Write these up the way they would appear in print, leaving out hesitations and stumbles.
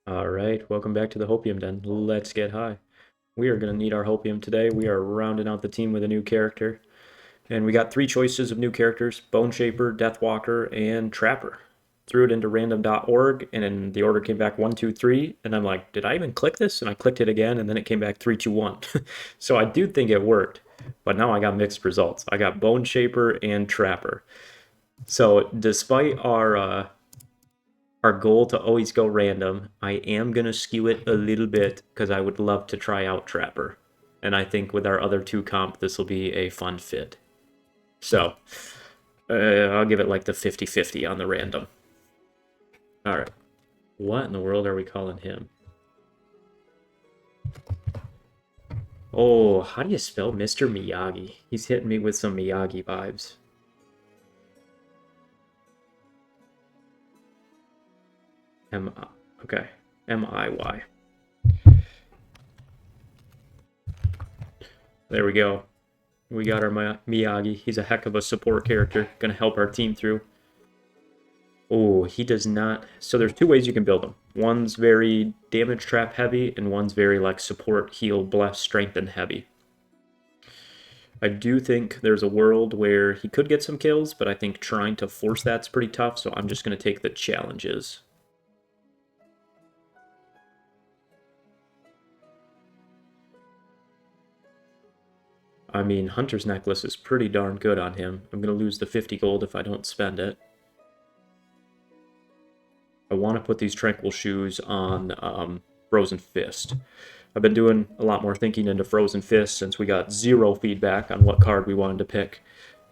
Alright, welcome back to the Hopium Den. Let's get high. We are going to need our Hopium today. We are rounding out the team with a new character. And we got three choices of new characters: Bone Shaper, Deathwalker, and Trapper. Threw it into random.org, and then the order came back 1, 2, 3. And I'm like, did I even click this? And I clicked it again, and then it came back 3, 2, 1. So I do think it worked. But now I got mixed results. I got Bone Shaper and Trapper. So despite our goal to always go random, I am going to skew it a little bit because I would love to try out Trapper. And I think with our other two comp, this will be a fun fit. So, I'll give it like the 50-50 on the random. Alright. What in the world are we calling him? Oh, how do you spell Mr. Miyagi? He's hitting me with some Miyagi vibes. Okay. M-I-Y. There we go. We got our Miyagi. He's a heck of a support character. Gonna help our team through. Oh, he does not. So there's two ways you can build him. One's very damage trap heavy, and one's very like support, heal, bless, strengthen heavy. I do think there's a world where he could get some kills, but I think trying to force that's pretty tough, so I'm just going to take the challenges. I mean, Hunter's Necklace is pretty darn good on him. I'm going to lose the 50 gold if I don't spend it. I want to put these Tranquil Shoes on Frozen Fist. I've been doing a lot more thinking into Frozen Fist since we got zero feedback on what card we wanted to pick.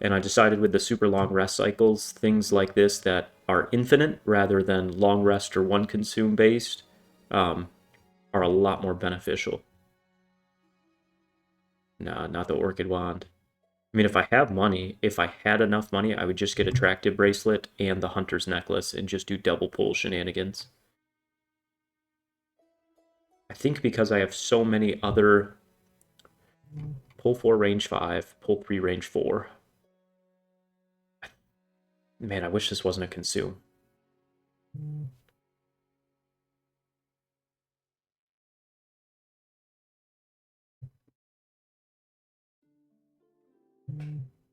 And I decided with the super long rest cycles, things like this that are infinite rather than long rest or one consume based are a lot more beneficial. Nah, not the Orchid Wand. I mean, if I have money, if I had enough money, I would just get Attractive Bracelet and the Hunter's Necklace and just do double pull shenanigans. I think because I have so many other pull 4 range 5, pull 3 range 4. Man, I wish this wasn't a consume.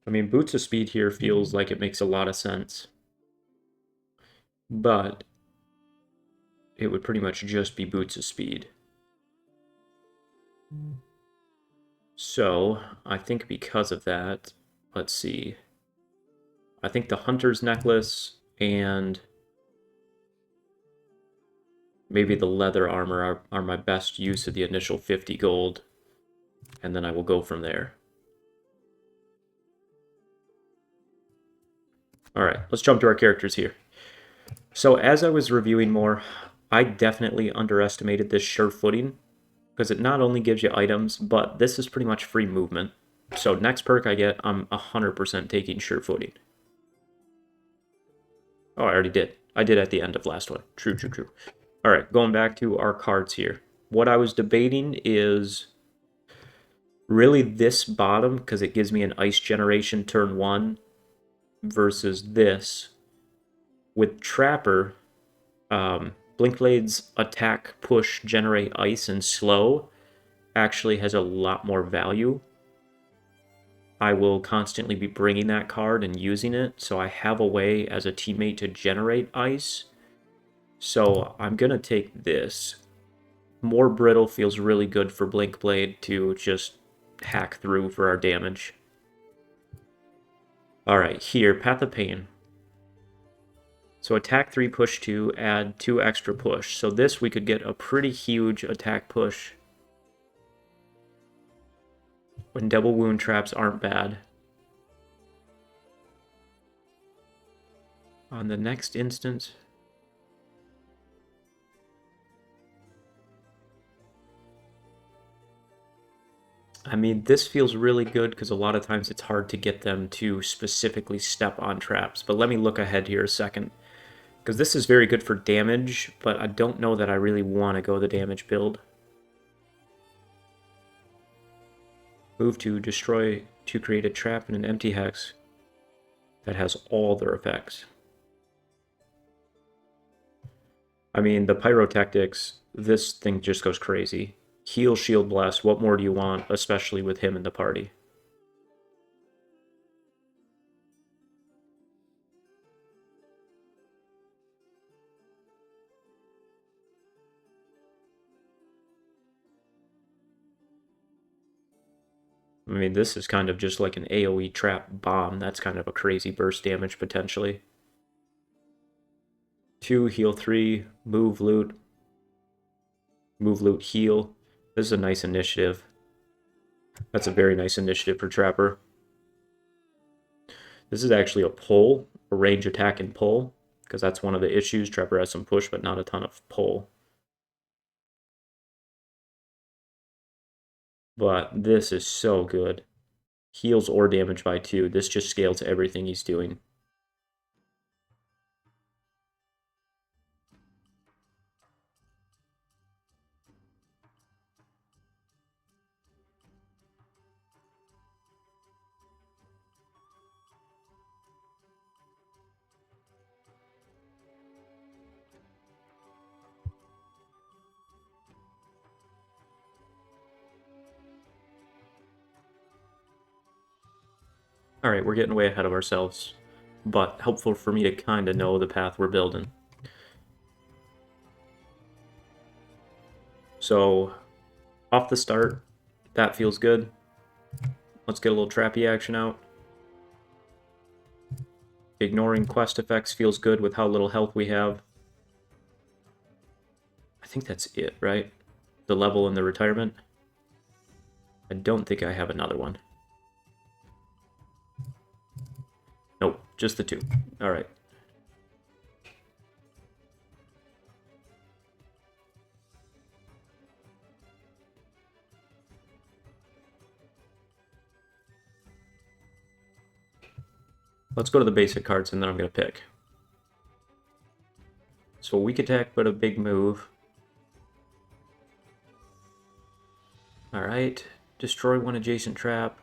I mean, Boots of Speed here feels like it makes a lot of sense. But it would pretty much just be Boots of Speed. So, I think because of that, let's see. I think the Hunter's Necklace and maybe the leather armor are my best use of the initial 50 gold. And then I will go from there. Alright, let's jump to our characters here. So as I was reviewing more, I definitely underestimated this sure footing, because it not only gives you items, but this is pretty much free movement. So next perk I get, I'm 100% taking sure footing. Oh, I already did. I did at the end of last one. True, true, true. Alright, going back to our cards here. What I was debating is really this bottom, because it gives me an ice generation turn 1, versus this. With Trapper, Blinkblade's attack, push, generate ice, and slow actually has a lot more value. I will constantly be bringing that card and using it, so I have a way as a teammate to generate ice. So I'm going to take this. More brittle feels really good for Blinkblade to just hack through for our damage. Alright, here, Path of Pain. So attack 3, push 2, add 2 extra push. So this we could get a pretty huge attack push when double wound traps aren't bad. On the next instance, I mean, this feels really good because a lot of times it's hard to get them to specifically step on traps. But let me look ahead here a second, because this is very good for damage, but I don't know that I really want to go the damage build. Move to destroy to create a trap in an empty hex that has all their effects. I mean, the pyrotactics, this thing just goes crazy. Heal, shield, bless. What more do you want, especially with him in the party? I mean, this is kind of just like an AoE trap bomb. That's kind of a crazy burst damage potentially. 2, heal 3, move, loot. Move, loot, heal. This is a nice initiative. That's a very nice initiative for Trapper. This is actually a pull, a range attack and pull, because that's one of the issues. Trapper has some push, but not a ton of pull. But this is so good. Heals or damage by 2. This just scales everything he's doing. Alright, we're getting way ahead of ourselves, but helpful for me to kind of know the path we're building. So, off the start, that feels good. Let's get a little trappy action out. Ignoring quest effects feels good with how little health we have. I think that's it, right? The level and the retirement. I don't think I have another one. Nope, just the 2. Alright. Let's go to the basic cards and then I'm going to pick. So weak attack, but a big move. Alright. Destroy one adjacent trap.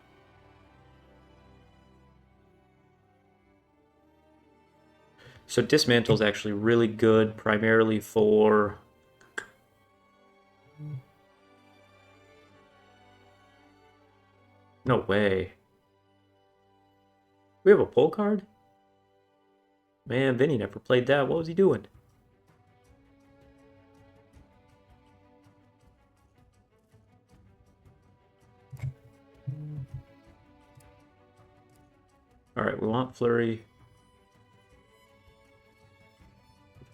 So Dismantle is actually really good, primarily for... No way. We have a pull card? Man, Vinny never played that. What was he doing? Alright, we want Flurry.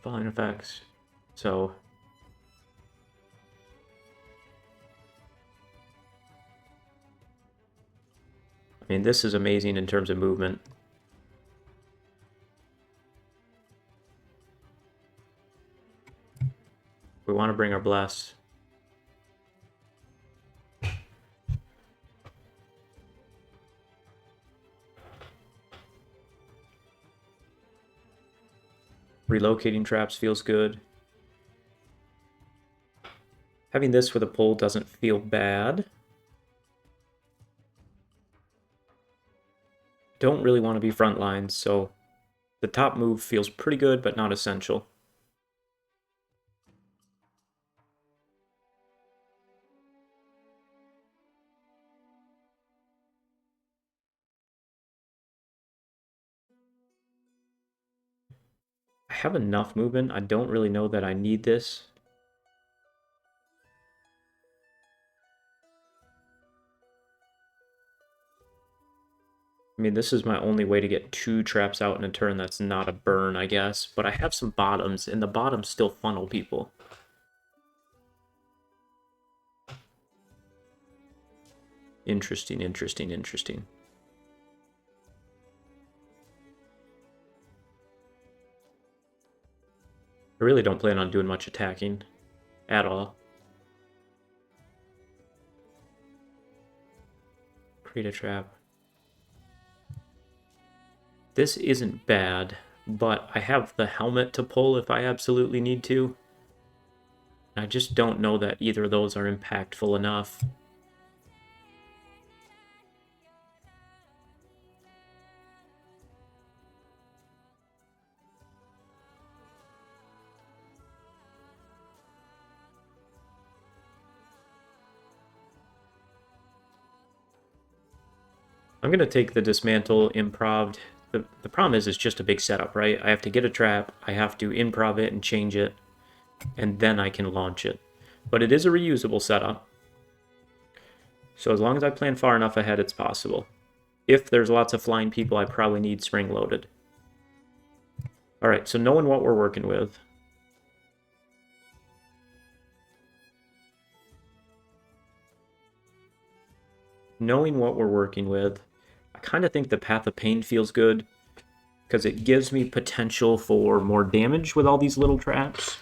Following effects. So... I mean, this is amazing in terms of movement. We want to bring our Bless. Relocating traps feels good. Having this with a pull doesn't feel bad. Don't really want to be front lines, so the top move feels pretty good, but not essential. I have enough movement. I don't really know that I need this. I mean, this is my only way to get 2 traps out in a turn that's not a burn, I guess. But I have some bottoms, and the bottoms still funnel people. Interesting, interesting, interesting. I really don't plan on doing much attacking at all. Create a trap. This isn't bad, but I have the helmet to pull if I absolutely need to. I just don't know that either of those are impactful enough. I'm going to take the dismantle improv. The problem is it's just a big setup, right? I have to get a trap, I have to improv it and change it, and then I can launch it. But it is a reusable setup. So as long as I plan far enough ahead, it's possible. If there's lots of flying people, I probably need spring-loaded. Alright, so knowing what we're working with. I kind of think the Path of Pain feels good, because it gives me potential for more damage with all these little traps.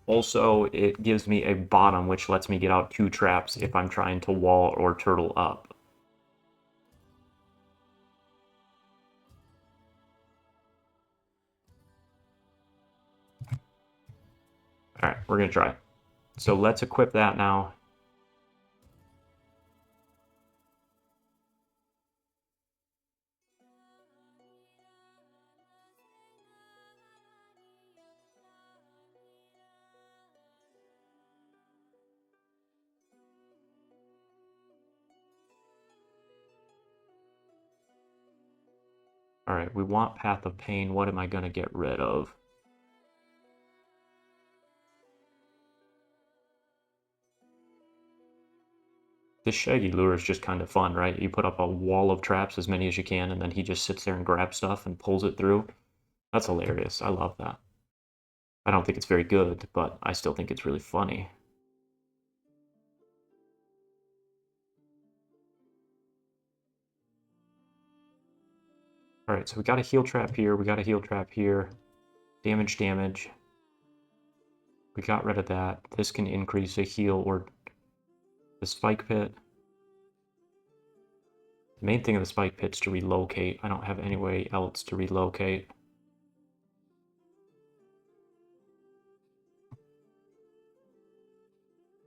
Also, it gives me a bottom, which lets me get out 2 traps if I'm trying to wall or turtle up. Alright, we're going to try. So let's equip that now. Alright, we want Path of Pain. What am I going to get rid of? This Shaggy Lure is just kind of fun, right? You put up a wall of traps, as many as you can, and then he just sits there and grabs stuff and pulls it through. That's hilarious. I love that. I don't think it's very good, but I still think it's really funny. Alright, so we got a heal trap here, we got a heal trap here. Damage, damage. We got rid of that. This can increase a heal or the spike pit. The main thing of the spike pit's to relocate. I don't have any way else to relocate.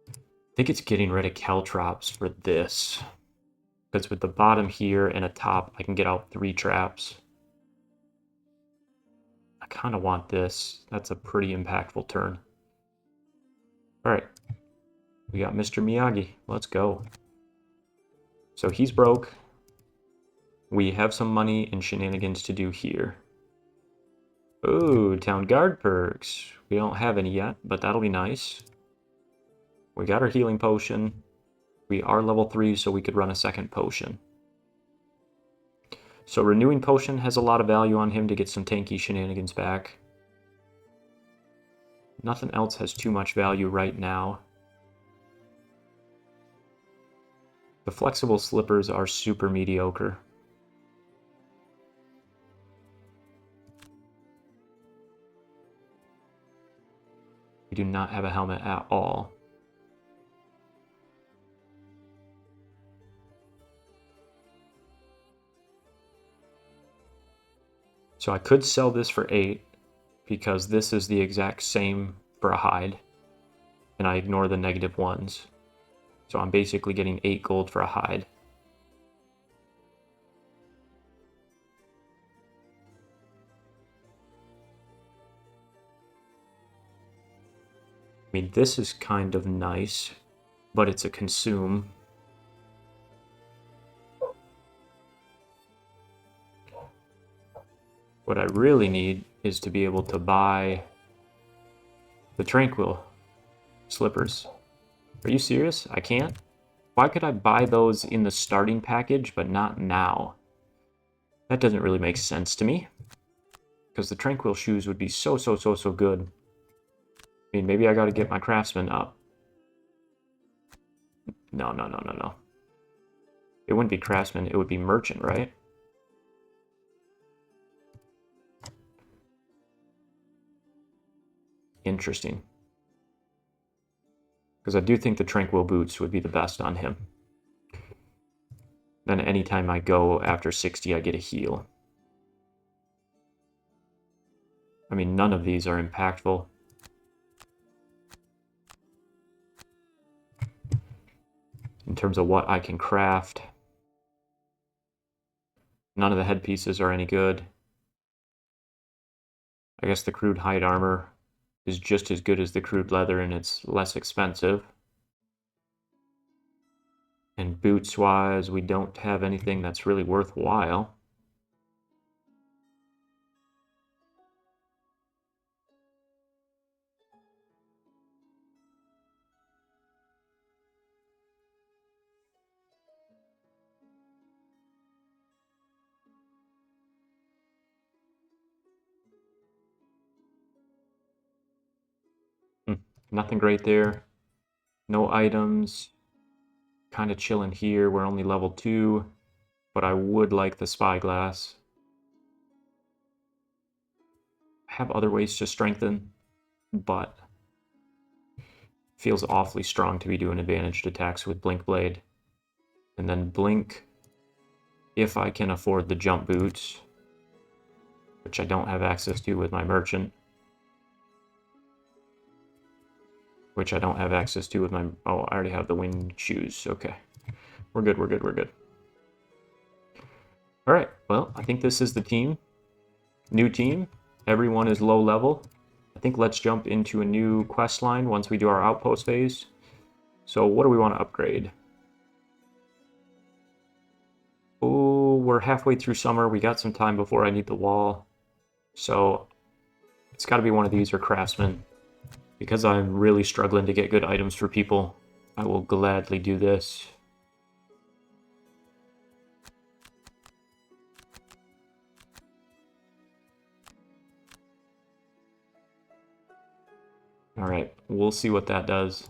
I think it's getting rid of caltrops for this. Because with the bottom here and a top, I can get out 3 traps. I kind of want this. That's a pretty impactful turn. Alright. We got Mr. Miyagi. Let's go. So he's broke. We have some money and shenanigans to do here. Ooh, Town Guard perks. We don't have any yet, but that'll be nice. We got our healing potion. We are level 3, so we could run a second potion. So Renewing Potion has a lot of value on him to get some tanky shenanigans back. Nothing else has too much value right now. The flexible slippers are super mediocre. We do not have a helmet at all. So I could sell this for 8, because this is the exact same for a hide, and I ignore the negative ones. So I'm basically getting 8 gold for a hide. I mean, this is kind of nice, but it's a consume. What I really need is to be able to buy the Tranquil slippers. Are you serious? I can't? Why could I buy those in the starting package, but not now? That doesn't really make sense to me. Because the Tranquil shoes would be so good. I mean, maybe I gotta get my Craftsman up. No. It wouldn't be Craftsman, it would be Merchant, right? Interesting. Because I do think the Tranquil boots would be the best on him. Then anytime I go after 60, I get a heal. I mean, none of these are impactful. In terms of what I can craft. None of the headpieces are any good. I guess the crude hide armor is just as good as the crude leather, and it's less expensive. And boots-wise, we don't have anything that's really worthwhile. Nothing great there. No items. Kind of chilling here. We're only level 2, but I would like the spyglass. I have other ways to strengthen, but feels awfully strong to be doing advantaged attacks with Blink Blade. And then Blink, if I can afford the jump boots, which I don't have access to with my merchant. Which I don't have access to with my... Oh, I already have the wing shoes. Okay. We're good, we're good, we're good. Alright, well, I think this is the team. New team. Everyone is low level. I think let's jump into a new quest line once we do our Outpost phase. So what do we want to upgrade? Oh, we're halfway through summer. We got some time before I need the wall. So it's got to be one of these or Craftsman. Because I'm really struggling to get good items for people, I will gladly do this. Alright, we'll see what that does.